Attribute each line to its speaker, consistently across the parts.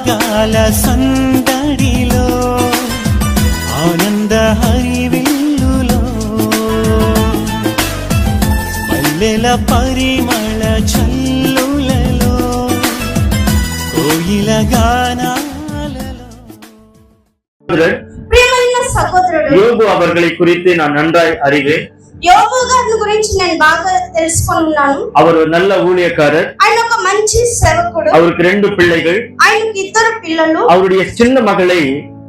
Speaker 1: రాగాల సందడిలో ఆనంద హరివిల్లులో మల్లెల పరిమళ చల్లులలో కోయిల గానాలలో.
Speaker 2: ప్రియమైన సహోదరుడు
Speaker 3: యోబు அவர்களை குறித்து நான் நன்றாய் அறிவேன்.
Speaker 2: యోబు గారి గురించి నేను బాగా తెలుసుకున్నాను.
Speaker 3: அவர் ஒரு நல்ல ஊழியக்காரர்.
Speaker 2: ఆయన ఒక మంచి సేవకుడు.
Speaker 3: அவருக்கு 2 பிள்ளைகள்.
Speaker 2: ఆయనకి 2 పిల్లలు.
Speaker 3: அவருடைய சின்ன மகளை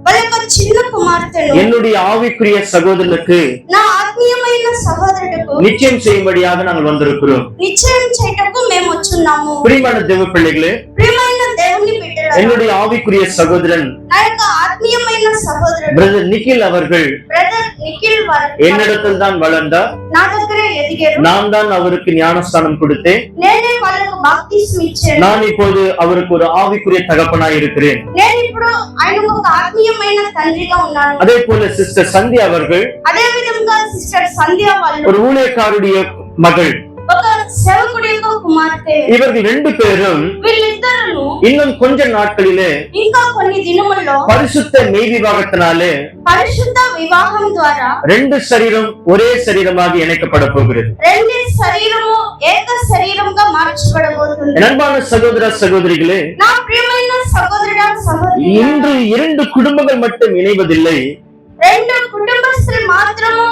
Speaker 2: వాళ్ళ చిన్న కుమార్తెను
Speaker 3: என்னுடைய ஆவிக்குரிய சகோதரனுக்கு
Speaker 2: నా ఆత్మీయమైన సహోదరుడుకు
Speaker 3: நிச்சயம் செய்யும்படியாக நாங்கள் வந்திருக்கிறோம்.
Speaker 2: నిశ్చయం చేయటకు మేము వచ్చున్నాము.
Speaker 3: பிரியமான தேவ பிள்ளைகளே,
Speaker 2: ప్రియమైన దేవుని బిడ్డలారా,
Speaker 3: என்னுடைய ஆவிக்குரிய சகோதரன்
Speaker 2: నా యొక్క ఆత్మీయమైన సహోదరుడు
Speaker 3: பிரதர் நிக்கில் அவர்கள்
Speaker 2: బ్రదర్ నిఖిల్ వారు
Speaker 3: என்னிடத்தில் தான் வளர்ந்தார்.
Speaker 2: నా దగ్గర ఎదిగారు.
Speaker 3: நான் தான் அவருக்கு ஞானஸ்தானம் கொடுத்தேன்.
Speaker 2: నేనే వాళ్ళకు బాప్తిస్మం ఇచ్చాను.
Speaker 3: நான் இப்போது அவருக்கு ஒரு ஆவிக்குரிய தகப்பனாய் இருக்கிறேன்.
Speaker 2: నేను ఇప్పుడు ఆయనకు ఒక ఆత్మీయమైన తండ్రిగా ఉన్నాను.
Speaker 3: அதே போல சிஸ்டர் சந்தியா அவர்கள்
Speaker 2: అదే విధంగా సిస్టర్ సంధ్య వాళ్ళు
Speaker 3: ஒரு ஊழியக்காருடைய மகள்.
Speaker 2: ఒక సేవకుడి యొక్క కుమార్తె.
Speaker 3: இவர்கள் 2 பேரும்
Speaker 2: వీళ్ళిద్దరూ
Speaker 3: இன்னும் கொஞ்ச நாட்களிலே
Speaker 2: ఇంకా కొన్ని దినముల్లో
Speaker 3: பரிசுத்த மெய் விவாகத்தினாலே
Speaker 2: పరిశుద్ధ వివాహం ద్వారా
Speaker 3: 2 சரீரம் ஒரே சரீரமாக இணைக்கப்பட போகிறது.
Speaker 2: రెండు శరీరము ఏక శరీరంగా మార్చబడబోతుంది.
Speaker 3: அன்பான சகோதர சகோதரிகளே,
Speaker 2: నా ప్రియమైన సహోదరుడా సహోదరి,
Speaker 3: இன்று 2 குடும்பங்கள் மட்டும் இணைவதில்லை.
Speaker 2: రెండు కుటుంబస్తులు మాత్రము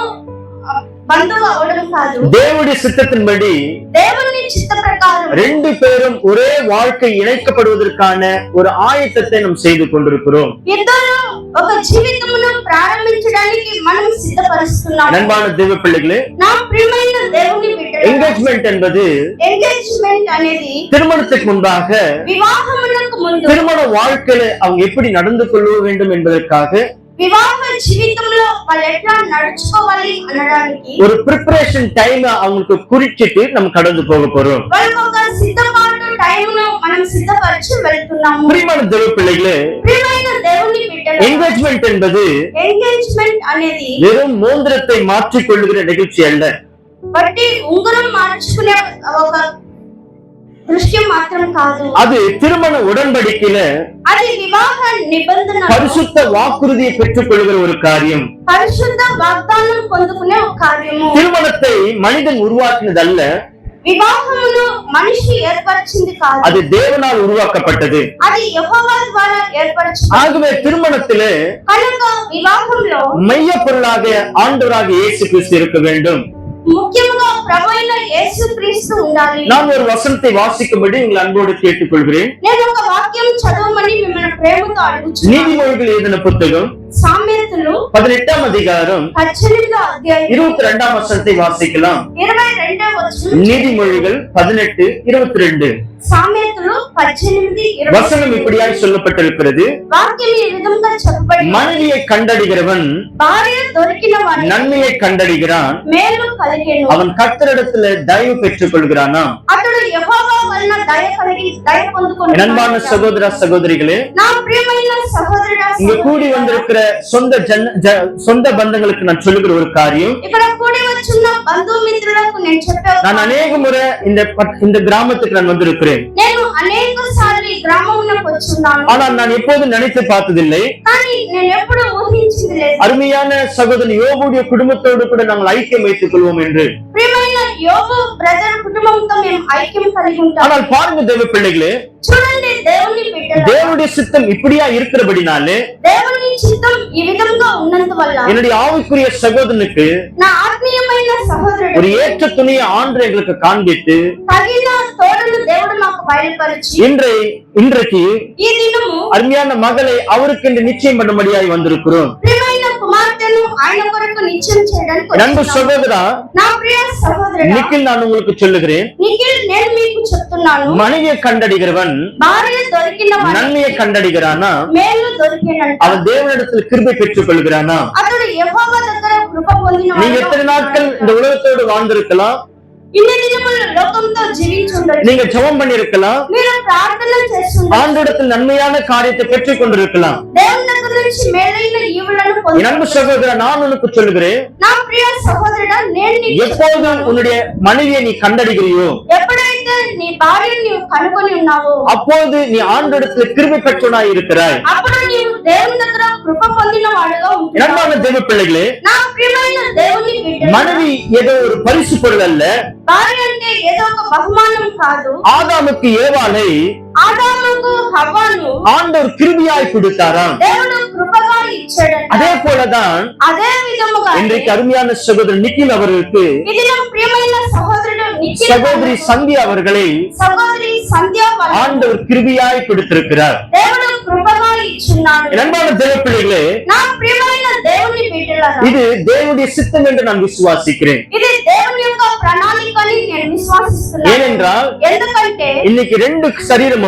Speaker 2: బంధువు అవడం కాదు,
Speaker 3: தேவனுடைய சித்தத்தின்படி
Speaker 2: దేవుని చిత్త ప్రకారం
Speaker 3: 2 பேரும் ஒரே வாழ்க்கை இணைக்கப்படுவதற்கான ஒரு ஆயத்தத்தை நாம் செய்து கொண்டிருக்கிறோம்.
Speaker 2: ఇద్దరు ఒక జీవితమును ప్రారంభించడానికి మనం సిద్ధపరుస్తున్నాము.
Speaker 3: அன்பான தேவ பிள்ளைகளே,
Speaker 2: నా ప్రియమైన దేవుని బిడ్డలారా,
Speaker 3: ఎంగేజ్మెంట్ என்பது
Speaker 2: ఎంగేజ్మెంట్ అనేది
Speaker 3: திருமணத்துக்கு முன்பாக
Speaker 2: వివాహమునకు ముందు
Speaker 3: திருமண வாழ்க்கையில அவங்க எப்படி நடந்து கொள்ள வேண்டும் என்பதற்காக
Speaker 2: వివాహ జీవితంలో వాళ్ళు ఎట్లా నడుచుకోవాలి అనడానికి
Speaker 3: ஒரு ప్రిపరేషన్ டைம் அவங்களுக்கு குறிச்சிட்டு நம்ம கடந்து போக போறோம்.
Speaker 2: వాళ్ళకి ఒక సిద్ధపాటు టైంను మనం సిద్ధపరిచి వెళ్తున్నాము.
Speaker 3: பிரியமான தேவ பிள்ளைகளே,
Speaker 2: ప్రియమైన దేవుని బిడ్డలారా,
Speaker 3: ఎంగేజ్మెంట్ என்பது
Speaker 2: ఎంగేజ్మెంట్ అనేది
Speaker 3: வெறும் மோதிரத்தை மாற்றிக் கொள்ளுகிற நிகழ்ச்சி அல்ல.
Speaker 2: బట్టి ఉంగరం మార్చుకునే ఒక దృశ్యం మాత్రం కాదు.
Speaker 3: அது திருமண உடன்படிக்கையில
Speaker 2: అది వివాహ నిబంధన,
Speaker 3: பரிசுத்த வாக்குறுதியை பெற்றுக் கொள்ளுகிற ஒரு காரியம்.
Speaker 2: పరిశుద్ధ వాగ్దానం పొందుకునే ఒక కార్యము.
Speaker 3: திருமணத்தை மனிதன் உருவாக்கினதல்ல,
Speaker 2: వివాహమును మనిషి ఏర్పరిచింది కాదు,
Speaker 3: அது தேவனால் உருவாக்கப்பட்டது.
Speaker 2: అది యెహోవా ద్వారా ఏర్పరిచింది.
Speaker 3: ஆகவே திருமணத்திலே
Speaker 2: కనుక వివాహంలో
Speaker 3: மைய பொருளாக ஆண்டவராக இயேசு கிறிஸ்து இருக்க வேண்டும்.
Speaker 2: ముఖ్యంగా ప్రభువైన యేసుక్రీస్తు ఉండాలి.
Speaker 3: நான் ஒரு వசனத்தை వాసిக்கும்படி உங்களை అன்பోடு கேட்டுக்கொள்கிறேன்.
Speaker 2: నేను ఒక వాక్యం చదవమని మిమ్మల్ని ప్రేమతో అడుగుచున్నాను.
Speaker 3: நீதிமொழிகள் எழுதின புத்தகம்
Speaker 2: సామెతలు
Speaker 3: 18ஆம் அதிகாரம்
Speaker 2: 18వ అధ్యాయం
Speaker 3: 22ஆம் வசனத்தை வாசிக்கலாம்.
Speaker 2: 22వ వచనం.
Speaker 3: நீதிமொழிகள் 18:22.
Speaker 2: సామెతలు 18:22.
Speaker 3: வசனம் இப்படியாய் சொல்லப்பட்டிருக்கிறது.
Speaker 2: వాక్యం ఈ విధంగా చెప్పబడి,
Speaker 3: மனைவியை கண்டடிகிறவன்
Speaker 2: భార్య దొరికిన వాడు
Speaker 3: நன்மையை கண்டடிகிறான்,
Speaker 2: మేలు కలిగెను.
Speaker 3: அவன் கர்த்தரிடத்துல தயவு பெற்றுக் கொள்கிறானா.
Speaker 2: అతడు యెహోవా వలన దయ కలిగి దయ పొందుకొనును.
Speaker 3: அன்பான சகோதர சகோதரிகளே,
Speaker 2: నా ప్రియమైన సహోదరుడా
Speaker 3: இங்க கூடி
Speaker 2: సహోదరి,
Speaker 3: வந்திருக்கிற சொந்த பந்தங்களுக்கு நான் சொல்லுகிற ஒரு காரியம்.
Speaker 2: ఇక్కడ కూడి వచ్చున్న బంధుమిత్రులకు నేను చెప్పే,
Speaker 3: நான் அநேக முறை இந்த கிராமத்துக்கு நான் வந்திருக்கிறேன்.
Speaker 2: నేను అనేక సార్లు ఈ గ్రామమునకు వచ్చున్నాను.
Speaker 3: ஆனால் நான் எப்போதும் நினைத்து பார்த்ததில்லை.
Speaker 2: కానీ నేను ఎప్పుడు ఊహించింది లేదు,
Speaker 3: அருமையான சகோதரன் யோபுடைய குடும்பத்தோடு கூட நாங்கள் ஐக்கியம் வைத்துக் கொள்வோம் என்று.
Speaker 2: ప్రియమైన యోబు బ్రదర్ కుటుంబంతో మేము ఐక్యం కలిగి ఉంటాం.
Speaker 3: ஆனால் பாருங்க தேவ பிள்ளைகளே,
Speaker 2: చూడండి దేవుని బిడ్డలారా,
Speaker 3: தேவனுடைய சித்தம் இப்படியா இருக்கிறபடினாலே
Speaker 2: దేవుని చిత్తం ఈ విధంగా ఉన్నందువల్ల
Speaker 3: என்னுடைய ஆவிக்குரிய சகோதரனுக்கு
Speaker 2: నా ఆత్మీయమైన సహోదరుడు
Speaker 3: ஒரு ஏற்ற துணியை ஆண்டு எங்களுக்கு காண்பித்து
Speaker 2: తగిన తోడును దేవుడు మాకు బయలుపరిచి
Speaker 3: இன்றைக்கு
Speaker 2: ఈ దినము
Speaker 3: அருமையான மகளை அவருக்கு என்று நிச்சயம் பண்ணும்படியாய் வந்திருக்கிறோம்.
Speaker 2: ప్రియమైన కుమార్తెను ఆయన కొరకు నిశ్చయం చేయడానికి
Speaker 3: நண்பு
Speaker 2: వచ్చాము.
Speaker 3: சகோதரா
Speaker 2: నా ప్రియ సహోదరుడా
Speaker 3: நிக்கில், நான் உங்களுக்கு சொல்லுகிறேன்,
Speaker 2: నిఖిల్, నేను మీకు చెప్తున్నాను,
Speaker 3: மனைவியை கண்டடிகிறவன்
Speaker 2: భార్య దొరికిన వాడు
Speaker 3: நன்மையை கண்டடிகிறானா,
Speaker 2: మేలు దొరికినంట.
Speaker 3: அவன் தேவனிடத்தில் கிருபை பெற்றுக் கொள்கிறானா.
Speaker 2: అతడు యెహోవా దగ్గర కృప పొందిన
Speaker 3: நீங்க எத்தனை நாட்கள் இந்த உலகத்தோடு வாழ்ந்திருக்கலாம்,
Speaker 2: ఇన్ని దినములు లోకంతో జీవించుండొచ్చు,
Speaker 3: நீங்க ஜெபம் பண்ணிருக்கலாம்,
Speaker 2: మీరు ప్రార్థన చేస్తుండొచ్చు,
Speaker 3: ஆண்டவரிடத்தில் நன்மையான காரியத்தை பெற்றுக் கொண்டிருக்கலாம்.
Speaker 2: దేవుని దగ్గర నుంచి మేలైన ఈవులను
Speaker 3: என்
Speaker 2: పొందొచ్చు.
Speaker 3: அன்பு சகோதரா, நான் உனக்கு சொல்லுகிறேன்,
Speaker 2: నా ప్రియ సహోదరుడా, నేను నీకు
Speaker 3: எப்போது உன்னுடைய மனைவியை நீ கண்டடிக்கிறியோ,
Speaker 2: ఎప్పుడైతే నీ భార్యను నీవు కనుకొని ఉన్నావు.
Speaker 3: அப்போது நீ ஆண்டவரிடத்தில் கிருபை பெற்றவனாய் இருக்கிறாய்.
Speaker 2: అప్పుడు నీవు దేవుని దగ్గర కృప పొందిన వాడుగా ఉంటావు.
Speaker 3: அன்பான தேவ பிள்ளைகளே,
Speaker 2: నా ప్రియమైన దేవుని బిడ్డ,
Speaker 3: மனைவி ஏதோ ஒரு பரிசு பொருள் அல்ல.
Speaker 2: భార్య అంటే ఏదో ఒక బహుమానం కాదు.
Speaker 3: ஆதாமுக்கு ஏவாளை
Speaker 2: ఆదాముకు హవ్వను
Speaker 3: ஆண்டவர் கிருபையாய் கொடுத்தாராம்.
Speaker 2: దేవుడు కృపగా ఇచ్చాడట.
Speaker 3: அதே போலதான்
Speaker 2: అదే విధముగా
Speaker 3: இன்றைக்கு அருமையான சகோதரர் நிக்கில் அவர்களுக்கு
Speaker 2: ఇది నా ప్రియమైన సహోదరుడు నిఖిల్
Speaker 3: சகோதரி சந்தியா அவர்களை
Speaker 2: సహోదరి సంధ్య వాళ్ళకు
Speaker 3: ஆண்டவர் கிருபையாய் கொடுத்திருக்கிறார்.
Speaker 2: దేవుడు కృపగా ఇచ్చున్నాడు.
Speaker 3: அன்பான தேவ பிள்ளைகளே,
Speaker 2: నా ప్రియమైన దేవుని బిడ్డలారా,
Speaker 3: இது தேவனுடைய சித்தம் என்று நான் விசுவாசிக்கிறேன்.
Speaker 2: ఇది దేవుని యొక్క ప్రణాళికని నేను విశ్వసిస్తున్నాను.
Speaker 3: ஏனென்றால்
Speaker 2: ఎందుకంటే
Speaker 3: இன்னைக்கு ரெண்டு சரீரமும்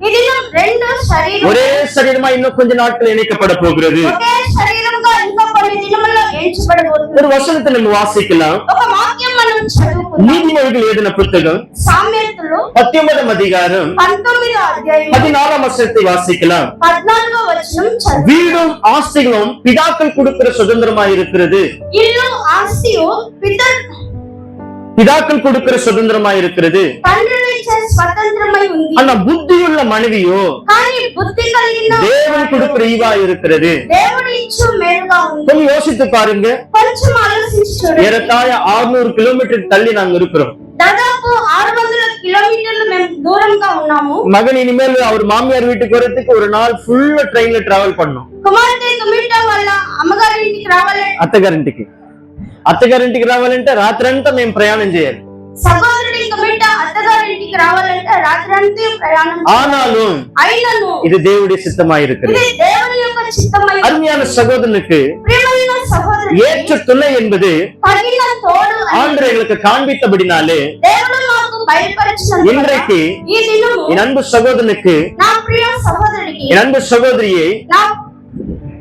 Speaker 2: ఇది రెండు శరీరం
Speaker 3: ஒரே சரீரமா இன்னும் கொஞ்ச நாட்கள் இணைக்கப்பட போகிறது.
Speaker 2: ఒకే శరీరంగా ఇంకా కొన్ని దినముల్లో ఎంచబడబోతుంది.
Speaker 3: ஒரு வசனத்தை நம்ம வாசிக்கலாம்.
Speaker 2: ఒక వాక్యం మనం చదువుకుందాం.
Speaker 3: நீதிமொழிகள் எழுதின புத்தகம்
Speaker 2: సామెతలు
Speaker 3: 19 அதிகாரம்
Speaker 2: 19వ అధ్యాయం
Speaker 3: 14 வசனத்தை வாசிக்கலாம்.
Speaker 2: 14వ వచనం చదువు.
Speaker 3: வீடும் ஆஸ்திகளும் பிதாக்கள் கொடுக்கிற சுதந்திரமாய் இருக்கிறது.
Speaker 2: ఇల్లు ఆస్తియు
Speaker 3: பிதாக்கள் கொடுக்கிற சுதந்திரமாய் இருக்கிறது.
Speaker 2: తండ్రులు ఇచ్చే స్వతంత్రమై ఉంది.
Speaker 3: ஆனா புத்தியுள்ள மனைவியோ
Speaker 2: కానీ బుద్ధి కలిగిన
Speaker 3: தேவன் கொடுக்கிற ஈவா இருக்கிறது.
Speaker 2: దేవుడు ఇచ్చు మేలుగా ఉంది.
Speaker 3: கொஞ்சம் யோசித்து பாருங்க.
Speaker 2: కొంచెం ఆలోచించి చూడండి.
Speaker 3: ஏறத்தாழ 600 கிலோமீட்டர் தள்ளி நாங்க இருக்கிறோம்.
Speaker 2: దాదాపు 600 కిలోమీటర్లు మేము దూరంగా ఉన్నాము.
Speaker 3: மகன் இனிமேல் அவர் மாமியார் வீட்டுக்கு வரதுக்கு ஒரு நாள் ஃபுல்லா ட்ரெயின்ல டிராவல் பண்ணோம்.
Speaker 2: కుమార్తె కుమిట వాళ్ళ అమ్మగారి ఇంటికి రావాలంటే
Speaker 3: అత్తగారింటికి రావాలంటే రాత్రంతా మేము ప్రయాణం చేయాలి.
Speaker 2: సహోదరుడి కుమిట అత్తగారి ఇంటికి రావాలంటే రాత్రంతా ప్రయాణం చేయాలి.
Speaker 3: ஆனாலும்
Speaker 2: అయినను
Speaker 3: இது தேவனுடைய சித்தமாய் இருக்கிறது.
Speaker 2: ఇది దేవుని యొక్క చిత్తమై
Speaker 3: அருமையான சகோதரனுக்கு
Speaker 2: ప్రియమైన సహోదరుడు
Speaker 3: ஏற்ற துணை என்பது
Speaker 2: తగిన తోడు అని
Speaker 3: ஆண்டவர் எங்களுக்கு காண்பித்தபடினாலே
Speaker 2: దేవుడు మాకు బయలుపరిచినందువల్ల
Speaker 3: இன்றைக்கு
Speaker 2: ఈ దినము
Speaker 3: என் அன்பு சகோதரனுக்கு
Speaker 2: నా ప్రియ సహోదరుడికి
Speaker 3: என் அன்பு சகோதரியை
Speaker 2: నా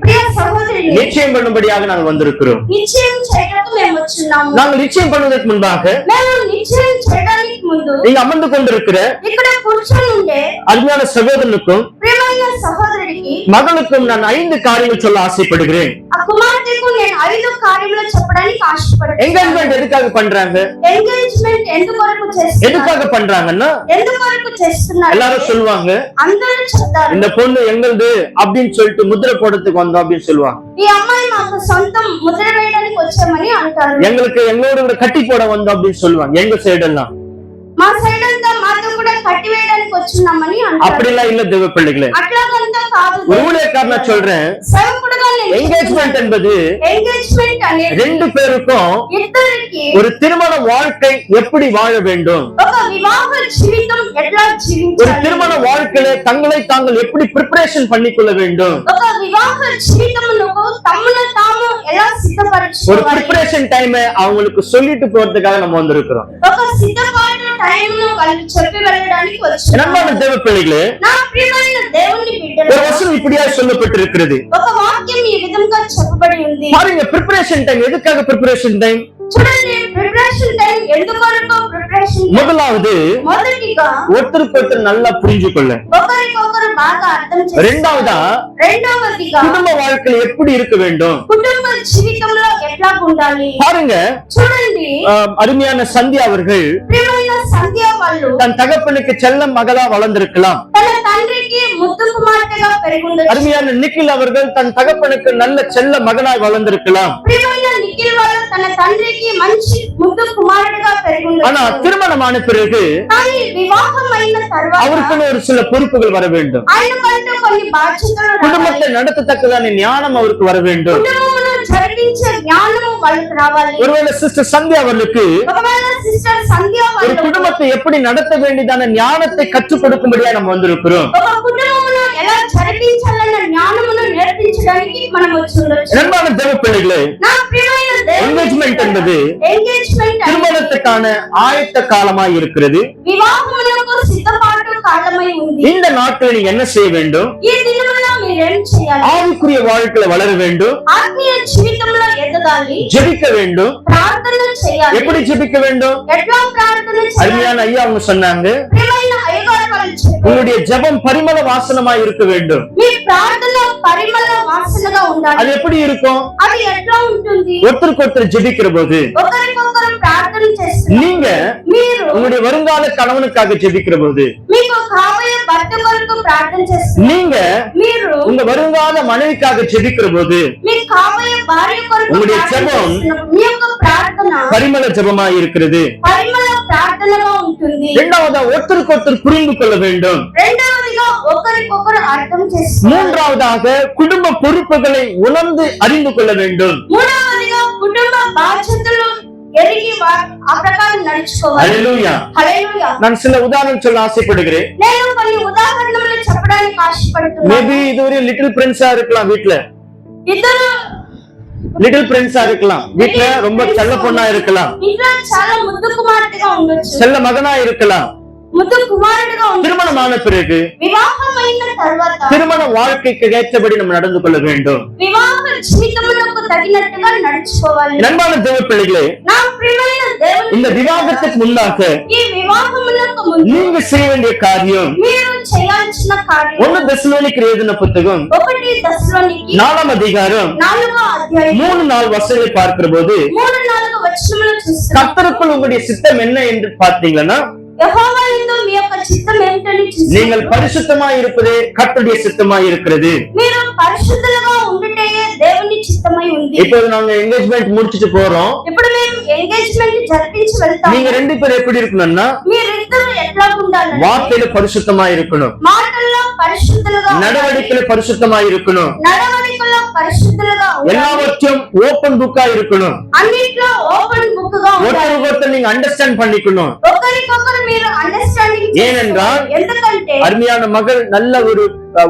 Speaker 2: ప్రియ సహోదరుడిని
Speaker 3: நிச்சயம் பண்ணும்படியாக நாங்கள் வந்திருக்கிறோம்.
Speaker 2: నిశ్చయం చేయడానికి మేము వచ్చున్నాము.
Speaker 3: நாங்கள் நிச்சயம் பண்ணுவதற்கு முன்பாக
Speaker 2: మేము నిశ్చయం చేయడానికి ముందు
Speaker 3: நீங்க அமர்ந்து கொண்டிருக்கிற
Speaker 2: ఇక్కడ కూర్చొని ఉండే
Speaker 3: அருமையான சகோதரனுக்கும்
Speaker 2: ప్రియమైన సహోదరుడికి
Speaker 3: மகளுக்கும் நான் 5 காரியங்கள் சொல்ல ஆசைப்படுகிறேன்.
Speaker 2: ఆ కుమార్తెకు నేను 5 కార్యములు చెప్పడానికి ఆశపడుతున్నాను.
Speaker 3: என்கேஜ்மெண்ட் எதுக்காக பண்றாங்க?
Speaker 2: ఎంగేజ్మెంట్ ఎందుకొరకు చేస్తున్నారు?
Speaker 3: எதுக்காக பண்றாங்கன்னா
Speaker 2: ఎందుకొరకు చేస్తున్నారు?
Speaker 3: எல்லாரும் சொல்லுவாங்க,
Speaker 2: అందరూ చెప్తారు
Speaker 3: இந்த பொண்ணு எங்களுது அப்படின்னு சொல்லிட்டு முத்திரை போடுறதுக்கு வந்தோம் அப்படின்னு சொல்லுவாங்க.
Speaker 2: ఈ అమ్మాయి మాకు సొంతం ముద్ర వేయడానికి వచ్చామని అంటారు.
Speaker 3: எங்களுக்கு எங்களோட கூட கட்டி போட வந்தோம் அப்படின்னு சொல்லுவாங்க. எங்க சைடு எல்லாம்
Speaker 2: మా సైడ్ అంతా మాతో కూడా కట్టి వేయడానికి వచ్చున్నామని అంటారు.
Speaker 3: அப்படிலாம் இல்ல தேவ பிள்ளைகளே.
Speaker 2: అట్లాగంతా కాదు.
Speaker 3: ஒரு ஊழியக்காரனா சொல்றேன்,
Speaker 2: సేవకుడుగా నేను
Speaker 3: என்கேஜ்மெண்ட் என்பது
Speaker 2: ఎంగేజ్మెంట్ అనేది
Speaker 3: 2 பேருக்கும்
Speaker 2: ఇద్దరికి
Speaker 3: ஒரு திருமண வாழ்க்கை எப்படி வாழ வேண்டும்,
Speaker 2: ఒక వివాహ జీవితం ఎట్లా
Speaker 3: ஒரு
Speaker 2: జీవించాలి,
Speaker 3: திருமண வாழ்க்கையில தங்களை தாங்கள் எப்படி ప్రిపరేషన్ பண்ணிக்கொள்ள வேண்டும்,
Speaker 2: ఒక వివాహ జీవితమునకు తమను తాము ఎలా
Speaker 3: ஒரு
Speaker 2: సిద్ధపరచుకోవాలి,
Speaker 3: ప్రిపరేషన్ டைம் அவங்களுக்கு சொல்லிட்டு போறதுக்காக நம்ம வந்திருக்கிறோம்.
Speaker 2: ఒక సిద్ధపాటు టైంను వాళ్ళకి చెప్పి వెళ్ళడానికి
Speaker 3: அன்பான
Speaker 2: వచ్చాను.
Speaker 3: தேவ பிள்ளைகளே,
Speaker 2: నా ప్రియమైన దేవుని
Speaker 3: ஒரு
Speaker 2: బిడ్డలు,
Speaker 3: வசனம் இப்படியா சொல்லப்பட்டிருக்கிறது.
Speaker 2: ఒక వాక్యం ఈ విధంగా చెప్పబడి ఉంది.
Speaker 3: பாருங்க, ప్రిపరేషన్ டைம். எதுக்காக ప్రిపరేషన్ டைம்?
Speaker 2: చూడండి, ప్రిపరేషన్ టైం ఎందుకొరకు ప్రిపరేషన్?
Speaker 3: முதலாவது
Speaker 2: మొదటిగా
Speaker 3: ஒருத்தருக்கு ஒருத்தர் நல்லா புரிஞ்சுக்கொள்ள.
Speaker 2: ఒకరికొకరు బాగా అర్థం చేసుకోవాలి.
Speaker 3: ரெண்டாவதா
Speaker 2: రెండవదిగా
Speaker 3: குடும்ப வாழ்க்கையில எப்படி இருக்க வேண்டும்.
Speaker 2: కుటుంబ జీవితంలో ఎట్లా ఉండాలి.
Speaker 3: பாருங்க,
Speaker 2: చూడండి,
Speaker 3: அருமையான சந்தியா அவர்கள்
Speaker 2: ప్రియమైన సంధ్య వాళ్ళు
Speaker 3: தன் தகப்பனுக்கு செல்ல மகளா வளர்ந்திருக்கலாம்.
Speaker 2: తన తండ్రికి ముద్దు కుమార్తెగా పెరుగుండొచ్చు.
Speaker 3: அருமையான நிக்கில் அவர்கள் தன் தகப்பனுக்கு நல்ல செல்ல மகனாய் வளர்ந்திருக்கலாம்.
Speaker 2: ప్రియమైన నిఖిల్ వాళ్ళు తన తండ్రికి మంచి ముద్దు కుమారుడిగా
Speaker 3: ஆனா
Speaker 2: పెరుగుండొచ్చు.
Speaker 3: திருமணமான பிறகு
Speaker 2: కానీ వివాహమైన తర్వాత
Speaker 3: அவருக்குன்னு ஒரு சில பொறுப்புகள் வர வேண்டும்.
Speaker 2: ఆయనకంటూ కొన్ని బాధ్యతలు రావాలి.
Speaker 3: குடும்பத்தை நடத்தத்தக்கதான ஞானம் அவருக்கு வர வேண்டும்.
Speaker 2: కుటుంబమును జరిపించే జ్ఞానము వాళ్ళకి రావాలి.
Speaker 3: ஒருவேளை சிஸ்டர் சந்தியா அவர்களுக்கு
Speaker 2: ఒకవేళ సిస్టర్ సంధ్య
Speaker 3: ஒரு
Speaker 2: వాళ్ళు
Speaker 3: குடும்பத்தை எப்படி நடத்த வேண்டியதான ஞானத்தை கற்றுக் கொடுக்கும்படியா நம்ம வந்திருக்கிறோம்.
Speaker 2: ఒక కుటుంబమును ఎలా జరిపించాలన్న జ్ఞానమును నేర్పించడానికి మనం వచ్చి ఉండొచ్చు.
Speaker 3: நண்பான தேவ பிள்ளைகளே,
Speaker 2: నా ప్రియమైన
Speaker 3: Engagement என்பது
Speaker 2: ఎంగేజ్మెంట్
Speaker 3: திருமணத்துக்கான ஆயத்த காலமாய் இருக்கிறது.
Speaker 2: వివాహమునకు సిద్ధపాటు కాలమై ఉంది.
Speaker 3: இந்த நாட்களில் நீங்க என்ன செய்ய வேண்டும்?
Speaker 2: ఈ దినములో మీరేం చేయాలి?
Speaker 3: ஆவிக்குரிய வாழ்க்கையில வளர வேண்டும்,
Speaker 2: ఆత్మీయ జీవితంలో ఎదగాలి,
Speaker 3: ஜெபிக்க வேண்டும்.
Speaker 2: ప్రార్థన చేయాలి.
Speaker 3: எப்படி ஜெபிக்க வேண்டும்?
Speaker 2: ఎట్లా ప్రార్థన చేయాలి?
Speaker 3: அருமையான ஐயா அவங்க சொன்னாங்க,
Speaker 2: ప్రియమైన అయ్యగారు వాళ్ళు చెప్పారు,
Speaker 3: உங்களுடைய ஜெபம் பரிமள வாசனமாய் இருக்க வேண்டும்.
Speaker 2: మీ ప్రార్థన పరిమళ వాసనగా ఉండాలి.
Speaker 3: அது எப்படி இருக்கும்?
Speaker 2: అది ఎట్లా ఉంటుంది?
Speaker 3: ஒருத்தருக்கு ஒருத்தர் ஜெபிக்கிற போது
Speaker 2: ఒకరికొకరు ప్రార్థన చేస్తున్నారు.
Speaker 3: நீங்க
Speaker 2: మీరు
Speaker 3: உங்களுடைய வருங்கால கணவனுக்காக ஜெபிக்கிற போது,
Speaker 2: మీకు కాబోయే భర్త కొరకు ప్రార్థన చేస్తున్నారు,
Speaker 3: நீங்க
Speaker 2: మీరు
Speaker 3: உங்க வருங்கால மனைவிக்காக ஜெபிக்கிற போது,
Speaker 2: మీకు కాబోయే భార్య కొరకు
Speaker 3: உங்களுடைய
Speaker 2: ప్రార్థన
Speaker 3: ஜெபம்
Speaker 2: చేస్తున్నప్పుడు మీ యొక్క ప్రార్థన
Speaker 3: பரிமள ஜெபமா இருக்கிறது.
Speaker 2: పరిమళ ప్రార్థనగా ఉంటుంది.
Speaker 3: இரண்டாவதா ஒருத்தருக்கு ஒருத்தர் புரிந்து கொள்ள வேண்டும்.
Speaker 2: రెండవదిగా ఒకరికొకరు అర్థం చేసుకోవాలి.
Speaker 3: மூன்றாவதாக குடும்ப பொறுப்புகளை உணர்ந்து அறிந்து கொள்ள வேண்டும்.
Speaker 2: మూడవదిగా కుటుంబ బాధ్యతలు ఎరిగి ఆ ప్రకారం నడుచుకోవాలి.
Speaker 3: హల్లెలూయా.
Speaker 2: హల్లెలూయా.
Speaker 3: நான் சில உதாரணம் சொல்ல ஆசைப்படுகிறேன்.
Speaker 2: నేను కొన్ని ఉదాహరణలు చెప్పడానికి ఆశపడుతున్నాను.
Speaker 3: மேபி இது ஒரு லிட்டில் பிரின்ஸா இருக்கலாம், வீட்ல
Speaker 2: ఇద్దరు
Speaker 3: லிட்டில் பிரின்ஸா இருக்கலாம், வீட்ல ரொம்ப செல்ல பொண்ணா இருக்கலாம்,
Speaker 2: ఇంట్లో చాలా ముద్దు కుమార్తెగా ఉండొచ్చు,
Speaker 3: செல்ல மகனா இருக்கலாம்.
Speaker 2: ముద్దు కుమారుడుగా ఉండొచ్చు.
Speaker 3: திருமணமான பிறகு
Speaker 2: వివాహమైన తర్వాత
Speaker 3: திருமண வாழ்க்கைக்கு ஏற்றபடி நம்ம நடந்து கொள்ள வேண்டும்.
Speaker 2: వివాహ జీవితమునకు తగినట్టుగా నడుచుకోవాలి.
Speaker 3: அன்பான தேவ பிள்ளைகளே,
Speaker 2: నా ప్రియమైన దేవుని
Speaker 3: இந்த விவாகத்துக்கு முன்னாக
Speaker 2: ఈ వివాహమునకు ముందు
Speaker 3: நீங்க செய்ய வேண்டிய காரியம்,
Speaker 2: మీరు చేయాల్సిన కార్యం
Speaker 3: 1 தெசலோனிக்கேயர் எழுதின புத்தகம்
Speaker 2: 1 దశలోనికి
Speaker 3: 4 அதிகாரம்
Speaker 2: 4వ అధ్యాయం
Speaker 3: 3-4 வசனங்களை பார்க்கிற போது,
Speaker 2: 3-4 వచనములు చూస్తాం.
Speaker 3: கர்த்தருக்குள் உங்களுடைய சித்தம் என்ன என்று பார்த்தீங்கன்னா,
Speaker 2: యెహోవా యందు మీ యొక్క చిత్తం ఏమిటని చూస్తాం.
Speaker 3: நீங்கள் பரிசுத்தமாய் இருப்பதே கர்த்தருடைய சித்தமாய் இருக்கிறது.
Speaker 2: మీరు పరిశుద్ధులుగా ఉండుటే దేవుని చిత్తమై ఉంది.
Speaker 3: இப்போது நாங்க ఎంగేజ్మెంట్ முடிச்சிட்டு போறோம்.
Speaker 2: ఇప్పుడు మేము ఎంగేజ్మెంట్ జరిపించి వెళ్తాం.
Speaker 3: நீங்க ரெண்டு பேரும் எப்படி இருக்கணும்னா,
Speaker 2: మీరిద్దరూ ఎట్లా ఉండాలి?
Speaker 3: வார்த்தையில பரிசுத்தமாய் இருக்கணும்,
Speaker 2: మాటల్లో పరిశుద్ధులుగా ఉండాలి,
Speaker 3: நடவடிக்கையில பரிசுத்தமாய் இருக்கணும்,
Speaker 2: నడవడికల్లో పరిశుద్ధులుగా ఉండాలి,
Speaker 3: எல்லாவற்றையும் ஓபன் புக்கா இருக்கணும்,
Speaker 2: అన్నిట్లో ఓపెన్ బుక్ గా ఉండాలి,
Speaker 3: ஒருத்தருக்கு ஒருத்தர் நீங்க அண்டர்ஸ்டாண்ட் பண்ணிக்கணும்.
Speaker 2: ఒకరికొకరు మీరు అండర్స్టాండింగ్
Speaker 3: ஏனென்றால்
Speaker 2: ఎందుకంటే
Speaker 3: அருமையான மகள் நல்ல ஒரு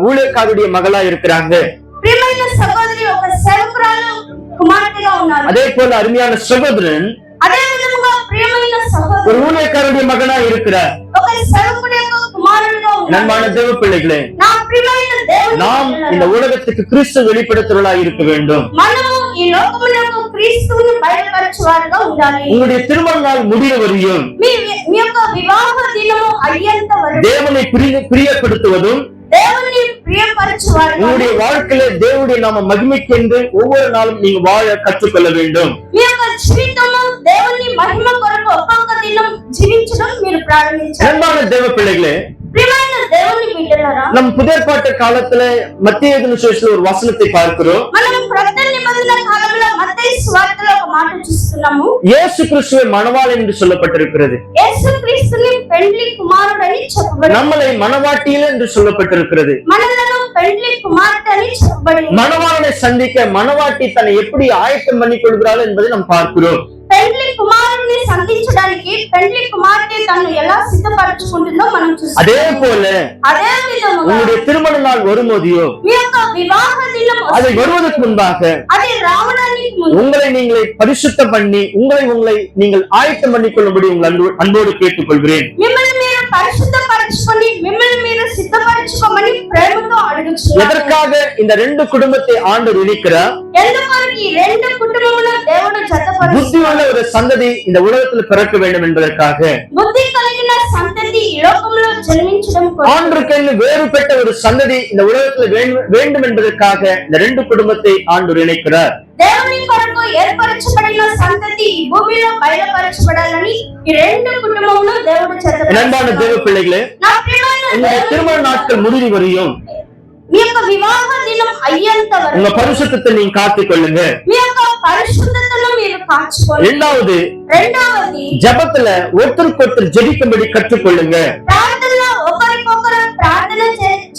Speaker 3: ஊழியக்காரருடைய மகளா இருக்கிறாங்க.
Speaker 2: ప్రియమైన సహోదరి ఒక సేవకురాలు కుమార్తెగా ఉన్నారు.
Speaker 3: அதே போல அருமையான சகோதரன்
Speaker 2: అదే విధముగా ప్రియమైన
Speaker 3: ஒரு
Speaker 2: సహోదరి
Speaker 3: ஊழியக்காரருடைய மகனா இருக்கிறார்.
Speaker 2: ఒక సేవకుడి యొక్క కుమారుడుగా ఉన్నారు.
Speaker 3: நண்பான தேவ பிள்ளைகளே,
Speaker 2: నా ప్రియమైన దేవుని
Speaker 3: நாம் இந்த ఉலகத்துக்கு கிறிஸ்து வெளிப்படுத்துவதா இருக்க வேண்டும்.
Speaker 2: మనము ఈ లోకమునకు క్రీస్తుని బయలుపరచువారుగా ఉండాలి.
Speaker 3: உங்களுடைய திருமண நாள் முடிவு வரையும்
Speaker 2: మీ యొక్క వివాహ దినము అయ్యేంత వరకు
Speaker 3: தேவனை பிரியப்படுத்துவதும்,
Speaker 2: దేవుని ప్రియపరచువారు,
Speaker 3: உங்களுடைய வாழ்க்கையில தேவனுடைய நாம மகிமைக்கென்று ஒவ்வொரு நாளும் நீங்க வாழ கற்றுக்கொள்ள வேண்டும்.
Speaker 2: మీ యొక్క జీవితము దేవుని మహిమ కొరకు ఒక్కొక్క దినం జీవించడం మీరు ప్రారంభించాలి.
Speaker 3: அன்பான தேவ பிள்ளைகளே,
Speaker 2: ప్రియమైన దేవుని బిడ్డలారా,
Speaker 3: நம் புதியற்பாட்டு காலத்துல மத்திய சுவிசேஷத்துல ஒரு வசனத்தை பார்க்கிறோம்.
Speaker 2: మనం క్రొత్త నిబంధన కాలంలో మత్తయి సువార్తలో ఒక మాట చూస్తున్నాము.
Speaker 3: இயேசு கிறிஸ்துவை மணவாளன் என்று சொல்லப்பட்டிருக்கிறது.
Speaker 2: యేసుక్రీస్తుని పెండ్లి కుమారుడని చెప్పబడింది.
Speaker 3: நம்மளை மணவாட்டியில் என்று சொல்லப்பட்டிருக்கிறது.
Speaker 2: మనలను పెండ్లి కుమార్తె అని చెప్పబడింది.
Speaker 3: மணவாளனை சந்திக்க மணவாட்டி தன்னை எப்படி ஆயத்தம் பண்ணிக் கொள்கிறாள் என்பதை நாம் பார்க்கிறோம்.
Speaker 2: పెండ్లి కుమారుని సంధించడానికి పెండ్లి కుమార్తె తను ఎలా సిద్ధపరచుకుంటుందో మనం చూస్తాం.
Speaker 3: அதே போல
Speaker 2: అదే విధముగా
Speaker 3: உங்களுடைய திருமண நாள் வரும்போதையோ
Speaker 2: మీ యొక్క వివాహ దినం
Speaker 3: அதை வருவதற்கு முன்பாக
Speaker 2: అది రావడానికి ముందు
Speaker 3: உங்களை நீங்களே பரிசுத்தம் பண்ணி உங்களை நீங்கள் ஆயத்தம் பண்ணிக் கொள்ளும்படி உங்கள் அன்போடு கேட்டுக்கொள்கிறேன்.
Speaker 2: మిమ్మల్ని మీరు పరిశుద్ధపరచుకొని మిమ్మల్ని మీరు సిద్ధపరచుకోమని ప్రేమతో అడుగుచున్నాను.
Speaker 3: எதற்காக இந்த 2 குடும்பத்தை ஆண்டவர் இணைக்கிறார்?
Speaker 2: ఎందుకొరకు ఈ రెండు కుటుంబములను దేవుడు జతపరుస్తున్నాడు?
Speaker 3: புத்தியுள்ள ஒரு சந்ததி இந்த உலகத்தில் பிறக்க வேண்டும் என்பதற்காக,
Speaker 2: బుద్ధి కలిగిన సంతతి ఈ లోకంలో జన్మించడం కొరకు,
Speaker 3: ஆண்டவருக்கு வேறுபட்ட ஒரு சந்ததி இந்த உலகத்தில் வேண்டும் என்பதற்காக இந்த 2 குடும்பத்தை ஆண்டவர் இணைக்கிறார்.
Speaker 2: దేవుని కొరకు ఏర్పరచబడిన సంతతి ఈ భూమిలో బయలుపరచబడాలని ఈ రెండు కుటుంబములు దేవుడు
Speaker 3: அன்பான
Speaker 2: జతపరుస్తున్నాడు.
Speaker 3: தேவ பிள்ளைகளே,
Speaker 2: నా ప్రియమైన
Speaker 3: உங்களுடைய
Speaker 2: దేవుని
Speaker 3: திருமண நாட்கள் முடிவு வரையும்
Speaker 2: మీ యొక్క వివాహ దినం అయ్యేంత
Speaker 3: உங்க
Speaker 2: వరకు
Speaker 3: பரிசுத்தத்தை நீங்க காத்துக் கொள்ளுங்க.
Speaker 2: మీ యొక్క పరిశుద్ధతను మీరు కాచుకోండి.
Speaker 3: இரண்டாவது,
Speaker 2: రెండవది
Speaker 3: ஜெபத்துல ஒருத்தருக்கு ஒருத்தர் ஜெபிக்கும்படி கற்றுக்கொள்ளுங்க.
Speaker 2: ప్రార్థనలో ఒకరికొకరు ప్రార్థన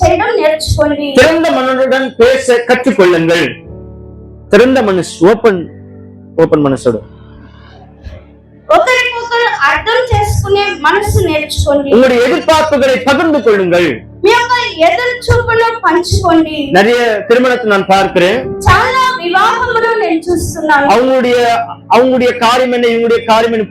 Speaker 2: చేయడం నేర్చుకోండి.
Speaker 3: திறந்த மனதுடன் பேச கற்றுக்கொள்ளுங்கள். திறந்த மனசு, ஓபன் மனசோட
Speaker 2: ఒకరికొకరు అర్థం చేసుకునే మనసు నేర్చుకోండి.
Speaker 3: உங்களுடைய எதிர்பார்ப்புகளை பகிர்ந்து கொள்ளுங்கள்.
Speaker 2: మీ యొక్క ఎదురు చూపును పంచుకోండి.
Speaker 3: நிறைய திருமணத்தை நான் பார்க்கிறேன்.
Speaker 2: చాలా వివాహములు నేను చూస్తున్నాను.
Speaker 3: அவங்களுடைய காரியம் என்ன, இவங்களுடைய காரியம் என்ன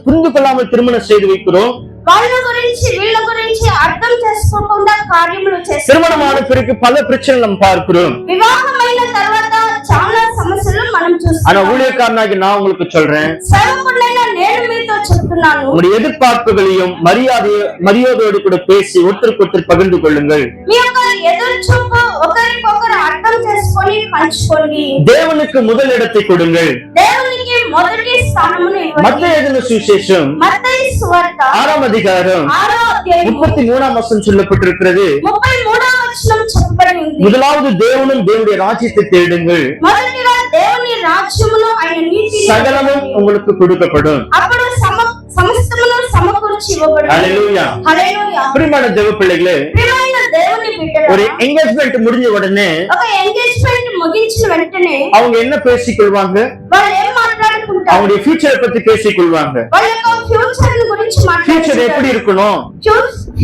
Speaker 3: புரிந்து கொள்ளாமல் திருமணம் செய்து வைக்கிறோம்.
Speaker 2: వాళ్ళ గురించి వీళ్ళ గురించి అర్థం చేసుకోకుండా కార్యములు చేస్తారు.
Speaker 3: திருமணமான பிறகு பல பிரச்சனைகள் நம்ம பார்க்கிறோம்.
Speaker 2: వివాహమైన తర్వాత చాలా సమస్యలు మనం
Speaker 3: ஆனா
Speaker 2: చూస్తున్నాం.
Speaker 3: ஊழியக்காரனாகி நான் உங்களுக்கு சொல்றேன்,
Speaker 2: సేవకుడైన నేను మీతో చెప్తున్నాను,
Speaker 3: உங்களுடைய எதிர்பார்ப்புகளையும் மரியாதையோடு கூட பேசி ஒருத்தருக்கு ஒருத்தர் பகிர்ந்து கொள்ளுங்கள்.
Speaker 2: మీ యొక్క ఎదురు చూపు ఒకరికొకరు అర్థం చేసుకొని పంచుకోండి.
Speaker 3: தேவனுக்கு முதல் இடத்தை கொடுங்கள்.
Speaker 2: దేవునికి మొదటి స్థానమును ఇవ్వండి.
Speaker 3: మత్తయి எழுதின சுவிசேஷம்
Speaker 2: మత్తయి సువార్త
Speaker 3: 6వ అధ్యాయం
Speaker 2: 6వ అధ్యాయం
Speaker 3: 33వ வசனம் சொல்லப்பட்டிருக்கிறது.
Speaker 2: 33వ వచనం చెప్పబడి ఉంది.
Speaker 3: முதலாவது தேவனும் தேவனுடைய ராஜ்யத்தை தேடுங்கள்,
Speaker 2: మొదటిగా దేవుని రాజ్యమును ఆయన నీతిని
Speaker 3: சகலமும் உங்களுக்கு கொடுக்கப்படும்.
Speaker 2: అప్పుడు సమస్తమును సమకూర్చి ఇవ్వబడును.
Speaker 3: ஹalleluya.
Speaker 2: హల్లెలూయా.
Speaker 3: பிரியமான தேவ பிள்ளைகளே,
Speaker 2: ప్రియమైన దేవుని బిడ్డలారా,
Speaker 3: ஒரு ఎంగేజ్మెంట్ முடிஞ்ச உடனே
Speaker 2: ఒక ఎంగేజ్మెంట్ ముగించిన వెంటనే
Speaker 3: அவங்க என்ன பேசிக்கொள்வாங்க?
Speaker 2: వాళ్ళు ఏం మాట్లాడుకుంటారు?
Speaker 3: அவங்களுடைய ஃபியூச்சரை பத்தி பேசிக்கொள்வாங்க.
Speaker 2: వాళ్ళ యొక్క ఫ్యూచర్ గురించి
Speaker 3: ஃபியூச்சர் எப்படி இருக்கணும்?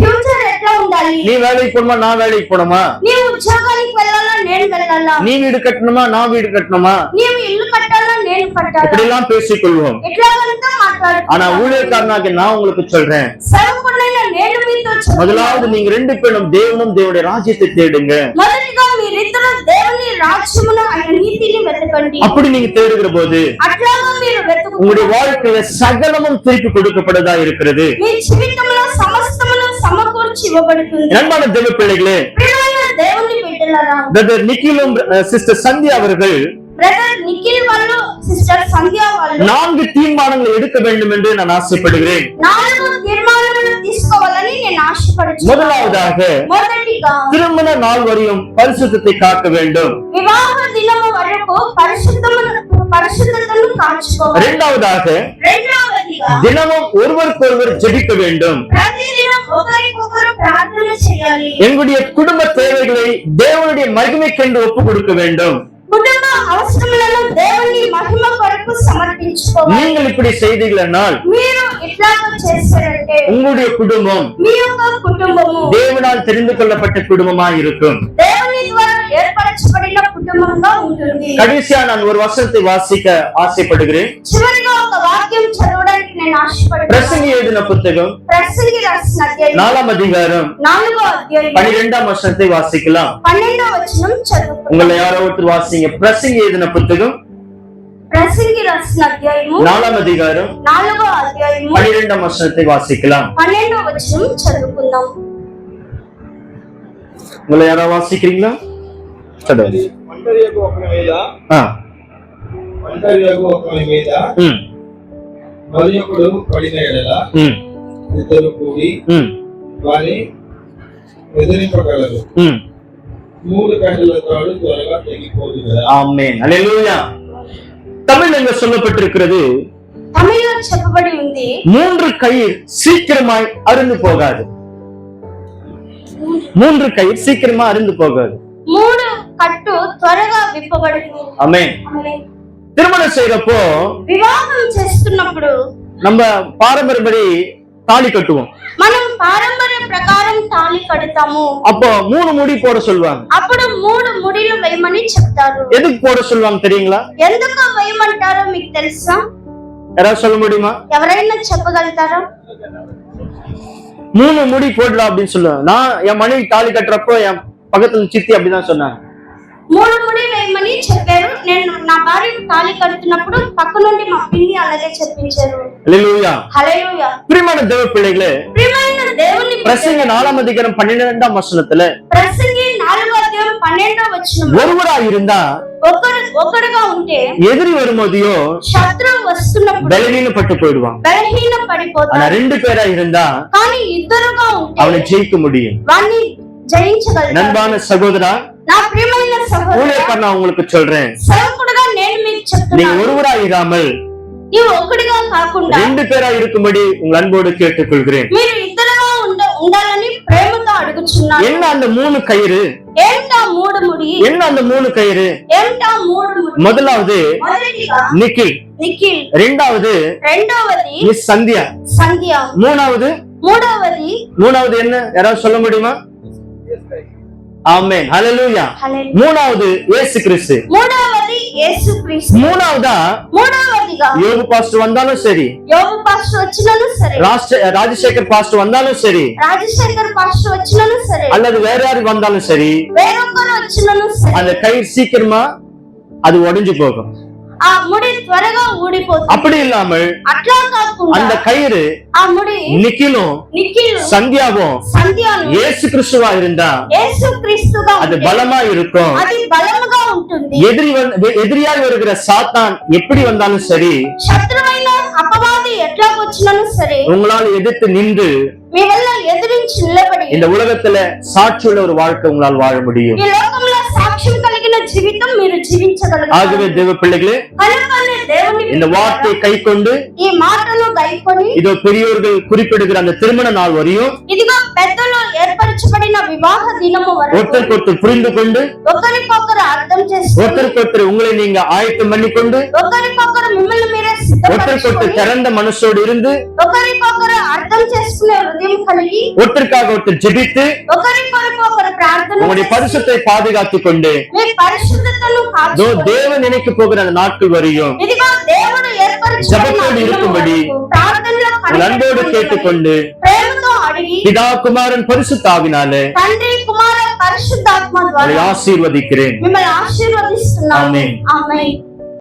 Speaker 2: ఫ్యూచర్ ఎట్లా ఉండాలి?
Speaker 3: நீ வேலைக்கு போணுமா, நான் வேலைக்கு போணுமா?
Speaker 2: నీవు ఉద్యోగానికి వెళ్ళాలా, నేను వెళ్ళాలా?
Speaker 3: நீ வீடு கட்டணுமா, நான் வீடு கட்டணுமா?
Speaker 2: నీవు ఇల్లు కట్టాలా, నేను కట్టాలా?
Speaker 3: இப்படி எல்லாம் பேசிக்கொள்வோம்.
Speaker 2: ఇట్లాగంతా మాట్లాడుకుంటాం.
Speaker 3: ஆனா ஊழியக்காரனாக நான் உங்களுக்கு சொல்றேன்,
Speaker 2: సేవకుడైన నేను మీతో చెప్తున్నాను,
Speaker 3: முதலாவது நீங்க ரெண்டு பேரும் தேவனும் தேவனுடைய ராஜ்யத்தை தேடுங்க.
Speaker 2: మొదటిగా మీరిద్దరూ దేవుని రాజ్యమును ఆయన నీతిని వెతకండి.
Speaker 3: அப்படி நீங்க தேடுகிற போது
Speaker 2: అట్లాగా మీరు వెతుకు
Speaker 3: உங்களுடைய வாழ்க்கையில சகலமும் திருப்பி கொடுக்கப்படுதா இருக்கிறது.
Speaker 2: మీ జీవితంలో సమస్తమును సమకూర్చి ఇవ్వబడుతుంది.
Speaker 3: அன்பான தேவ பிள்ளைகளே,
Speaker 2: ప్రియమైన దేవుని బిడ్డలారా,
Speaker 3: பிரதர் நிக்கிலும் சிஸ்டர் சந்தியா அவர்கள்
Speaker 2: బ్రదర్ నిఖిల్ వాళ్ళు, సిస్టర్ సంధ్య వాళ్ళు
Speaker 3: 4 தீர்மானங்களை எடுக்க வேண்டும் என்று நான் ஆசைப்படுகிறேன்.
Speaker 2: 4 తీర్మానాలను తీసుకోవాలని నేను ఆశపడుచున్నాను.
Speaker 3: முதலாவதாக
Speaker 2: మొదటిగా
Speaker 3: திருமண நாள் வரையும் பரிசுத்தத்தை காக்க வேண்டும்.
Speaker 2: వివాహ దినము వరకు పరిశుద్ధతను కాచుకోవాలి.
Speaker 3: இரண்டாவதாக
Speaker 2: రెండవదిగా
Speaker 3: தினமும் ஒருவருக்கொருவர் ஜெபிக்க வேண்டும்.
Speaker 2: ప్రతిదినం ఒకరికొకరు ప్రార్థన చేయాలి.
Speaker 3: எங்களுடைய குடும்ப தேவைகளை தேவனுடைய மகிமைக்கென்று ஒப்பு கொடுக்க வேண்டும்.
Speaker 2: కుటుంబ అవసరములను దేవుని మహిమ కొరకు సమర్పించుకోవాలి.
Speaker 3: நீங்கள் இப்படி செய்தீர்களானால்
Speaker 2: మీరు ఇట్లాగా చేస్తారంటే
Speaker 3: உங்களுடைய குடும்பம்
Speaker 2: మీ యొక్క కుటుంబము
Speaker 3: தேவனால் தெரிந்து கொள்ளப்பட்ட குடும்பமாய் இருக்கும்.
Speaker 2: దేవుని ద్వారా ఏర్పరచబడిన కుటుంబంగా ఉంటుంది.
Speaker 3: கடைசியா நான் ஒரு வசனத்தை வாசிக்க ஆசைப்படுகிறேன்.
Speaker 2: చివరిగా ఒక వాక్యం చదవడానికి నేను ఆశపడుతున్నాను.
Speaker 3: பிரசங்கி எழுதின புத்தகம்
Speaker 2: ప్రసంగి రాసిన అధ్యాయం
Speaker 3: 4వ అధ్యాయం
Speaker 2: 4వ అధ్యాయం
Speaker 3: 12వ వచనத்தை వాసిக்கலாம்.
Speaker 2: 12వ వచనం చదువుకుందాం.
Speaker 3: உங்களை யாரோ ஒருத்தர் வாசிங்க. பிரசங்கி எழுதின புத்தகம்
Speaker 2: ప్రసంగి రాసిన అధ్యాయము
Speaker 3: 4వ అధ్యాయం
Speaker 2: 4వ అధ్యాయము
Speaker 3: 12వ వచనத்தை வாசிக்கலாம்.
Speaker 2: 12వ వచనం చదువుకుందాం.
Speaker 3: உங்களை யாரோ வாசிக்கிறீங்களா? చదవండి.
Speaker 4: ఒంటరియగు ఒకని మీద మరి ఒకడు పడిన ఎడల ఇద్దరు కూడి వారిని ఎదిరింపగలరు. 3 గంటల తాడు త్వరగా తెగిపోదు కదా.
Speaker 3: ஆமென். ஹalleluya. தமிழ்ல இங்க சொல்லப்பட்டிருக்கிறது,
Speaker 2: తమిళలో చెప్పబడి ఉంది,
Speaker 3: 3 கயிறு சீக்கிரமாய் அறுந்து போகாது. 3 கயிறு சீக்கிரமா அறுந்து போகாது.
Speaker 2: 3 కట్టు త్వరగా విప్పబడును.
Speaker 3: ஆமென். திருமணம் செய்யறப்போ
Speaker 2: వివాహం చేస్తున్నప్పుడు
Speaker 3: நம்ம பாரம்பரியப்படி தாலி கட்டுவோம்.
Speaker 2: మనం పారంపర్య ప్రకారం తాళి కడతాము.
Speaker 3: அப்போ 3 முடி போட சொல்லுவாங்க.
Speaker 2: అప్పుడు 3 ముడిలు వేయమని చెప్తారు.
Speaker 3: எதுக்கு போட சொல்லுவாங்க தெரியுங்களா?
Speaker 2: ఎందుకు వేయమంటారో మీకు తెలుసా?
Speaker 3: யாராவது சொல்ல முடியுமா?
Speaker 2: ఎవరైనా చెప్పగలుగుతారా?
Speaker 3: 3 முடி போடலாம் அப்படின்னு சொல்லுவாங்க. நான் என் மனைவி தாலி கட்டுறப்போ என் பக்கத்துல சித்தி அப்படிதான் சொன்னாங்க.
Speaker 2: 3 ముడి వేయమని చెప్పారు. నేను నా భార్యకు తాళి కడుతున్నప్పుడు పక్క నుండి మా పిన్ని అలాగే చెప్పించారు.
Speaker 3: ஹalleluya.
Speaker 2: హల్లెలూయా.
Speaker 3: பிரியமான தேவ பிள்ளைகளே,
Speaker 2: ప్రియమైన దేవుని
Speaker 3: பிரசங்க 4వ అధ్యాయం 12వ వచనத்துல
Speaker 2: ప్రసంగి 4వ అధ్యాయం 12వ వచనం,
Speaker 3: ஒருவரா இருந்தா
Speaker 2: ఒకడుగా ఉంటే
Speaker 3: எதிரி வரும்போதையோ
Speaker 2: శత్రువు వస్తున్నప్పుడు
Speaker 3: பலவீனப்பட்டு போயிடுவான்.
Speaker 2: బలహీన
Speaker 3: ஆனா
Speaker 2: పడిపోతాడు.
Speaker 3: 2 பேரா இருந்தா
Speaker 2: కానీ ఇద్దరుగా
Speaker 3: அவனை
Speaker 2: ఉంటే
Speaker 3: ஜெயிக்க முடியும்.
Speaker 2: వాణ్ణి జయించగలరు.
Speaker 3: நண்பான சகோதரா,
Speaker 2: నా ప్రియమైన సహోదరుడా,
Speaker 3: ஊழியக்காரனா உங்களுக்கு சொல்றேன்,
Speaker 2: సేవకుడుగా నేను మీకు
Speaker 3: நீங்க
Speaker 2: చెప్తున్నాను,
Speaker 3: ஒருவரா இராமல்
Speaker 2: నీవు ఒకటిగా కాకుండా
Speaker 3: 2 பேரா இருக்கும்படி உங்கள் அன்போடு கேட்டுக்கொள்கிறேன்.
Speaker 2: మీరు ఇద్దరుగా ఉండాలని ప్రేమతో అడుగుచున్నాను.
Speaker 3: என்ன அந்த 3 கயிறு?
Speaker 2: ఏంటా 3 ముడి?
Speaker 3: என்ன அந்த 3 கயிறு?
Speaker 2: ఏంటా 3 ముడి?
Speaker 3: முதலாவது
Speaker 2: మొదటిగా
Speaker 3: நிக்கில்,
Speaker 2: నిఖిల్,
Speaker 3: இரண்டாவது
Speaker 2: రెండవది
Speaker 3: மிஸ் சந்தியா,
Speaker 2: సంధ్య,
Speaker 3: மூணாவது என்ன? யாராவது சொல்ல முடியுமா? ஆமென். ஹalleluya. மூணாவது இயேசு கிறிஸ்து.
Speaker 2: மூணாவது இயேசு கிறிஸ்து. மூணாவதுగా
Speaker 3: யோபு பாஸ்டர் வந்தாலும் சரி,
Speaker 2: யோபு பாஸ்டர் వచ్చినాலும் சரி,
Speaker 3: ராஜசேகர் பாஸ்டர் வந்தாலும் சரி,
Speaker 2: ராஜசேகர் பாஸ்டர் వచ్చినాலும் சரி,
Speaker 3: அல்லது வேற யாரு வந்தாலும் சரி,
Speaker 2: வேறொக்கரு వచ్చినాலும் சரி,
Speaker 3: அந்த கயிறு சீக்கிரமா அது உடைஞ்சு போகும்.
Speaker 2: ఆ ముడి త్వరగా ఊడిపోతుంది.
Speaker 3: அப்படி இல்லாமல்
Speaker 2: అట్లా కాకుండా
Speaker 3: அந்த கயிறு
Speaker 2: ఆ ముడి
Speaker 3: நிக்கிலும்
Speaker 2: నిఖిల్
Speaker 3: சந்தியாவும்
Speaker 2: సంధ్యాలు
Speaker 3: இயேசு கிறிஸ்துவா இருந்தா
Speaker 2: యేసుక్రీస్తుగా
Speaker 3: அது
Speaker 2: ఉంటే
Speaker 3: பலமா இருக்கும்.
Speaker 2: అది బలముగా ఉంటుంది.
Speaker 3: எதிரியாக வருகிற சாத்தான் எப்படி வந்தாலும் சரி,
Speaker 2: శత్రువైన అపవాది ఎట్లా వచ్చినను సరే
Speaker 3: உங்களால் எதிர்த்து நின்று
Speaker 2: మీ వల్ల ఎదిరించి నిలబడి
Speaker 3: இந்த உலகத்துல சாட்சியுள்ள ஒரு வாழ்க்கை உங்களால் வாழ முடியும்.
Speaker 2: ఈ లోకంలో సాక్ష్యం కలిగిన జీవితం మీరు జీవించగలరు.
Speaker 3: ஆகவே தேவ பிள்ளைகளே,
Speaker 2: కనుకనే దేవుని
Speaker 3: இந்த வார்த்தையை கை கொண்டு
Speaker 2: ఈ మాటను గైకొని
Speaker 3: இதோ பெரியோர்கள் குறிப்பிடுகிற அந்த திருமண நாள் வரையும்
Speaker 2: ఇదిగో పెద్దలు ఏర్పరచబడిన వివాహ దినము వరకు
Speaker 3: ஒருத்தருக்கொருத்தர் புரிந்து கொண்டு
Speaker 2: ఒకరికొకరు అర్థం చేసుకొని
Speaker 3: ஒருத்தருக்கொருத்தர் உங்களை நீங்க ஆயத்தம் பண்ணிக்கொண்டு
Speaker 2: ఒకరికొకరు మిమ్మల్ని మీరే
Speaker 3: ஒருத்தருக்கொருத்தர்
Speaker 2: సిద్ధపరచుకొని
Speaker 3: திறந்த மனசோடு இருந்து
Speaker 2: ఒకరికొకరు అర్థం చేసుకునే హృదయం కలిగి
Speaker 3: ஒருத்தருக்காக ஒருத்தர் ஜெபித்து
Speaker 2: ఒకరికొరకు ఒకరు ప్రార్థన
Speaker 3: உங்களுடைய
Speaker 2: చేసి
Speaker 3: பரிசுத்தை பாதுகாத்துக் கொண்டு
Speaker 2: మీ పరిశుద్ధతను
Speaker 3: இதோ
Speaker 2: కాచుకొని
Speaker 3: தேவன் நினைக்க போகிற அந்த நாட்கள் வரையும்
Speaker 2: ఇదిగో దేవుడు ఏర్పరచబడిన
Speaker 3: జపతోడు இருக்கும்படி
Speaker 2: ప్రార్థనలో
Speaker 3: உங்கள் அன்போடு கேட்டுக்கொண்டு
Speaker 2: ప్రేమతో అడిగి
Speaker 3: பிதா குமாரன் பரிசுத்தாவினாலே
Speaker 2: తండ్రి కుమార పరిశుద్ధాత్మ
Speaker 3: உங்களை
Speaker 2: ద్వారా
Speaker 3: ஆசீர்வதிக்கிறேன்.
Speaker 2: మిమ్మల్ని ఆశీర్వదిస్తున్నాను.
Speaker 3: ఆమేన్.
Speaker 2: ఆమేన్.